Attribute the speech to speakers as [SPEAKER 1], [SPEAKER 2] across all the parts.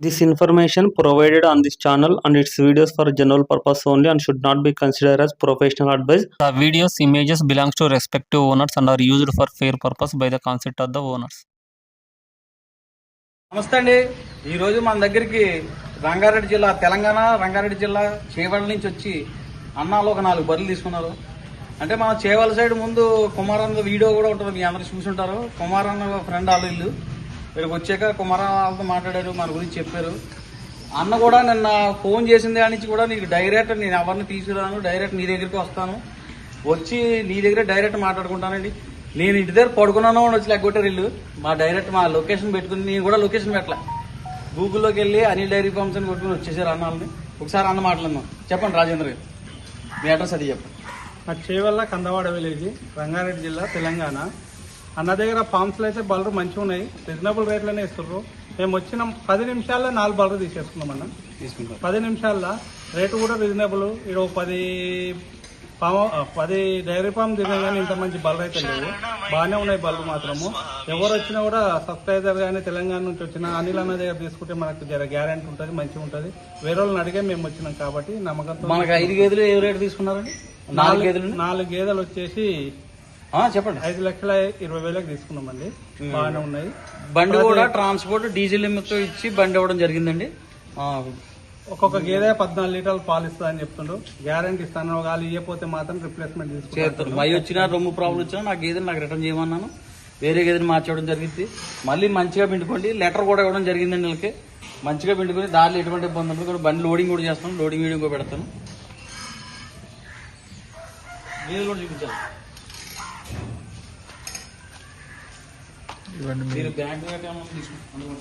[SPEAKER 1] This information provided on this channel and its videos for general purpose only and should not be considered as professional advice. The videos images belongs to respective owners and are used for fair purpose by the consent of the owners.
[SPEAKER 2] నమస్తే అండి. ఈరోజు మన దగ్గరికి రంగారెడ్డి జిల్లా తెలంగాణ రంగారెడ్డి జిల్లా చేవల నుంచి వచ్చి అన్నాలు ఒక 4 బర్రెలు తీసుకున్నారు. అంటే మన చేవల సైడ్ ముందు కుమారన్న వీడియో కూడా ఉంటుంది, మీ అందరూ చూసుంటారు. కుమారన్న ఫ్రెండ్ వాళ్ళు ఇల్లు ఇక్కడికి వచ్చాక కుమారన్న వాళ్ళతో మాట్లాడారు, మన గురించి చెప్పారు. అన్న కూడా నిన్న ఫోన్ చేసిన దాని నుంచి కూడా నీకు డైరెక్ట్ నేను ఎవరిని తీసుకురాను, డైరెక్ట్ నీ దగ్గరికి వస్తాను, వచ్చి నీ దగ్గర డైరెక్ట్ మాట్లాడుకుంటానండి. నేను ఇంటి దగ్గర పడుకున్నాను వచ్చి లెగ్గొట్టారు ఇల్లు. మా డైరెక్ట్ మా లొకేషన్ పెట్టుకుని, నేను కూడా లొకేషన్ పెట్టలే, గూగుల్లోకి వెళ్ళి అనిల్ డైరీ ఫార్మ్స్ అని కొట్టుకుని వచ్చేసారు అన్నాలని. ఒకసారి అన్న మాట్లాడినాం. చెప్పండి రాజేంద్ర గారు, మీ అడ్రస్ అది చెప్పండి.
[SPEAKER 3] మా చేవల్ల కందవాడ విలేజ్, రంగారెడ్డి జిల్లా, తెలంగాణ. అన్న దగ్గర ఫామ్స్లో అయితే బలరు మంచిగా ఉన్నాయి, రీజనబుల్ రేట్లోనే ఇస్తున్నారు. మేము వచ్చిన 10 నిమిషాల్లో 4 బలరు తీసేసుకున్నాం అన్న. తీసుకుంటాం 10 నిమిషాల్లో. రేటు కూడా రీజనబుల్. ఇక్కడ 10 డైరీ ఫామ్ తిరిగినా కానీ ఇంత మంచి బలరు అయితే లేవు, బాగానే ఉన్నాయి బలరు మాత్రము. ఎవరు వచ్చినా కూడా సబ్స్క్రైబర్ కానీ తెలంగాణ నుంచి వచ్చిన అనిల్ అన్న దగ్గర తీసుకుంటే మనకు జర గ్యారెంటీ ఉంటుంది, మంచిగా ఉంటుంది. వేరే వాళ్ళని అడిగే మేము వచ్చినాం కాబట్టి నమ్మకంతో.
[SPEAKER 2] మనకు 5 గేదెలు ఏ రేటు తీసుకున్నారండి?
[SPEAKER 3] 4 గేదెలు వచ్చేసి
[SPEAKER 2] చెప్పండి
[SPEAKER 3] 5,20,000 తీసుకున్నామండి. బాగానే ఉన్నాయి.
[SPEAKER 2] బండి కూడా ట్రాన్స్పోర్ట్ డీజిల్ నిమిత్తం ఇచ్చి బండి ఇవ్వడం జరిగిందండి.
[SPEAKER 3] ఒక్కొక్క గేదె 14 లీటర్లు పాలు ఇస్తా అని చెప్తుండ్రు, గ్యారంటీ ఇస్తాను. వాళ్ళు ఇవ్వకపోతే మాత్రం రిప్లేస్మెంట్
[SPEAKER 2] తీసుకుంటారు. మై వచ్చినా రొమ్ము ప్రాబ్లం వచ్చినా నా గేదెని నాకు రిటర్న్ చేయమన్నాను, వేరే గేదెని మార్చడం జరిగింది. మళ్ళీ మంచిగా పిండుకోండి. లెటర్ కూడా ఇవ్వడం జరిగిందండి వీళ్ళకి. మంచిగా పిండుకొని దారిలో ఎటువంటి ఇబ్బంది ఉంటుంది కూడా. బండి లోడింగ్ కూడా చేస్తాను, లోడింగ్ వీడియో కూడా పెడతాను. గేదెలు కూడా చూపించాలి. మీరు బ్యాంక్ తీసుకుంటారు.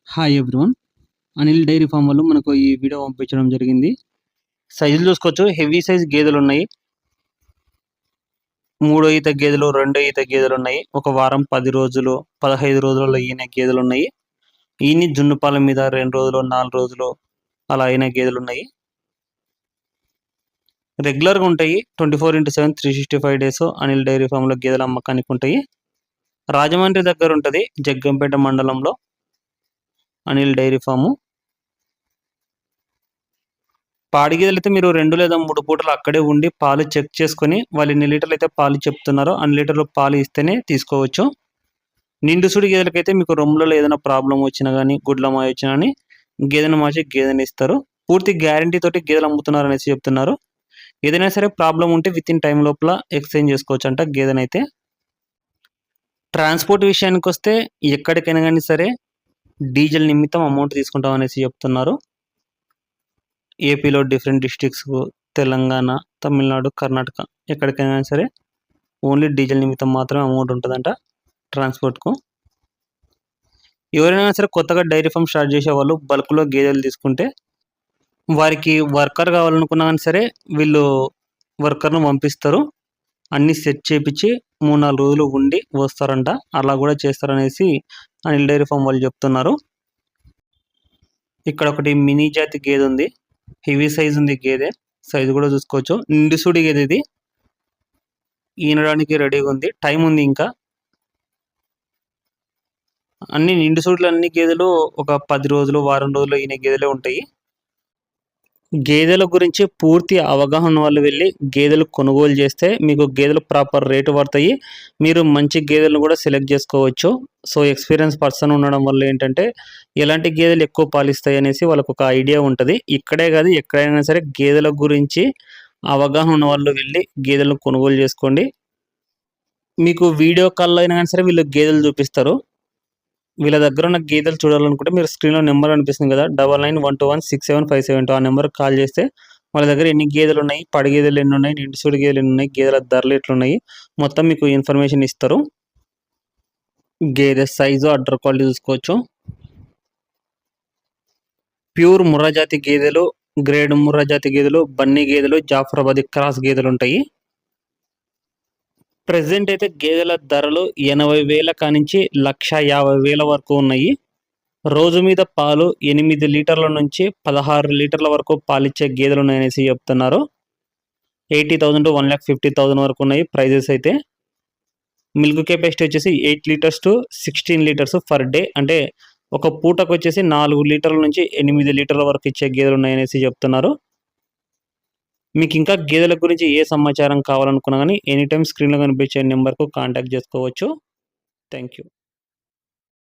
[SPEAKER 1] Hi everyone, Anil dairy farm వాళ్ళు మనకు ఈ వీడియో పంపించడం జరిగింది. సైజులు చూసుకోవచ్చు. హెవీ సైజ్ గేదెలు ఉన్నాయి. 3 ఈత గేదెలు, 2 ఈత గేదెలు ఉన్నాయి. ఒక వారం 10 రోజులు 15 రోజులలో ఈయన గేదెలు ఉన్నాయి. ఈయన జున్నుపాల మీద 2 రోజులు 4 రోజులు అలా అయిన గేదెలు ఉన్నాయి. రెగ్యులర్గా ఉంటాయి. 24/7 365 డేస్ అనిల్ డైరీ ఫామ్లో గేదెల అమ్మకానికి ఉంటాయి. రాజమండ్రి దగ్గర ఉంటుంది, జగ్గంపేట మండలంలో అనిల్ డైరీ ఫాము. పాడి గేదెలు అయితే మీరు 2 లేదా 3 పూటలు అక్కడే ఉండి పాలు చెక్ చేసుకొని వాళ్ళు ఎన్ని లీటర్లు అయితే పాలు చెప్తున్నారో అన్ని లీటర్లు పాలు ఇస్తేనే తీసుకోవచ్చు. నిండుసుడి గేదెలకైతే మీకు రొమ్ములలో ఏదైనా ప్రాబ్లం వచ్చినా కానీ, గుడ్ల మాయ వచ్చినా కానీ గేదెను మార్చి గేదెని ఇస్తారు. పూర్తి గ్యారంటీ తోటి గేదెలు అమ్ముతున్నారు అనేసి చెప్తున్నారు. ఏదైనా సరే ప్రాబ్లం ఉంటే విత్ ఇన్ టైం లోపల ఎక్స్చేంజ్ చేసుకోవచ్చు అంట గేదెనైతే. ట్రాన్స్పోర్ట్ విషయానికి వస్తే ఎక్కడికైనా కానీ సరే డీజిల్ నిమిత్తం అమౌంట్ తీసుకుంటాం అనేసి చెప్తున్నారు. ఏపీలో డిఫరెంట్ డిస్ట్రిక్ట్స్, తెలంగాణ, తమిళనాడు, కర్ణాటక ఎక్కడికైనా సరే ఓన్లీ డీజిల్ నిమిత్తం మాత్రమే అమౌంట్ ఉంటుందంట ట్రాన్స్పోర్ట్కు. ఎవరైనా సరే కొత్తగా డైరీ ఫామ్ స్టార్ట్ చేసే వాళ్ళు బల్క్లో గేదెలు తీసుకుంటే వారికి వర్కర్ కావాలనుకున్నా కానీ సరే వీళ్ళు వర్కర్ను పంపిస్తారు. అన్నీ సెట్ చేపించి 3-4 రోజులు ఉండి వస్తారంట. అలా కూడా చేస్తారనేసి అనిల్ డైరీ ఫామ్ వాళ్ళు చెప్తున్నారు. ఇక్కడ ఒకటి మినీ జాతి గేదె ఉంది, హెవీ సైజ్ ఉంది గేదె. సైజు కూడా చూసుకోవచ్చు. నిండుసుడి గేదె ఇది, ఈనడానికి రెడీగా ఉంది, టైం ఉంది ఇంకా. అన్ని నిండుసుడులు అన్ని గేదెలు ఒక 10 రోజులు వారం రోజులు ఈయన గేదెలే ఉంటాయి. గేదెల గురించి పూర్తి అవగాహన వాళ్ళు వెళ్ళి గేదెలు కొనుగోలు చేస్తే మీకు గేదెలు ప్రాపర్ రేటు పడతాయి. మీరు మంచి గేదెలను కూడా సెలెక్ట్ చేసుకోవచ్చు. సో ఎక్స్పీరియన్స్ పర్సన్ ఉండడం వల్ల ఏంటంటే ఎలాంటి గేదెలు ఎక్కువ పాలిస్తాయి అనేసి వాళ్ళకు ఒక ఐడియా ఉంటుంది. ఇక్కడే కాదు ఎక్కడైనా సరే గేదెల గురించి అవగాహన ఉన్న వాళ్ళు వెళ్ళి గేదెలను కొనుగోలు చేసుకోండి. మీకు వీడియో కాల్లో అయినా కానీ సరే వీళ్ళు గేదెలు చూపిస్తారు. వీళ్ళ దగ్గర ఉన్న గేదెలు చూడాలనుకుంటే మీరు స్క్రీన్లో నెంబర్ అనిపిస్తుంది కదా, 9912167572. ఆ నెంబర్కి కాల్ చేస్తే వాళ్ళ దగ్గర ఎన్ని గేదెలు ఉన్నాయి, పడి గేదెలు ఎన్ని ఉన్నాయి, నిండుసుడి గేదెలు ఎన్ని ఉన్నాయి, గేదెల ధరలు ఎట్లున్నాయి మొత్తం మీకు ఇన్ఫర్మేషన్ ఇస్తారు. గేదె సైజు, అడ్డర్ క్వాలిటీ చూసుకోవచ్చు. ప్యూర్ ముర్రా జాతి గేదెలు గ్రేడ్ ముర్రా జాతి గేదెలు, బన్నీ గేదెలు, జాఫరాబాదీ క్రాస్ గేదెలు ఉంటాయి. ప్రెసెంట్ అయితే గేదెల ధరలు 80,000 కానించి 1,50,000 వరకు ఉన్నాయి. రోజు మీద పాలు 8 లీటర్ల నుంచి 16 లీటర్ల వరకు పాలిచ్చే గేదెలు ఉన్నాయనేసి చెప్తున్నారు. 80,000 to 1,50,000 వరకు ఉన్నాయి ప్రైజెస్ అయితే. మిల్క్ కెపాసిటీ వచ్చేసి 8 litres to 16 litres per day, అంటే ఒక పూటకు వచ్చేసి 4 లీటర్ల నుంచి 8 లీటర్ల వరకు ఇచ్చే గేదెలు ఉన్నాయనేసి చెప్తున్నారు. మీకు ఇంకా గేదెల గురించి ఏ సమాచారం కావాలనుకున్నా కానీ ఎనీ టైం స్క్రీన్లో కనిపించే నెంబర్కు కాంటాక్ట్ చేసుకోవచ్చు. Thank you.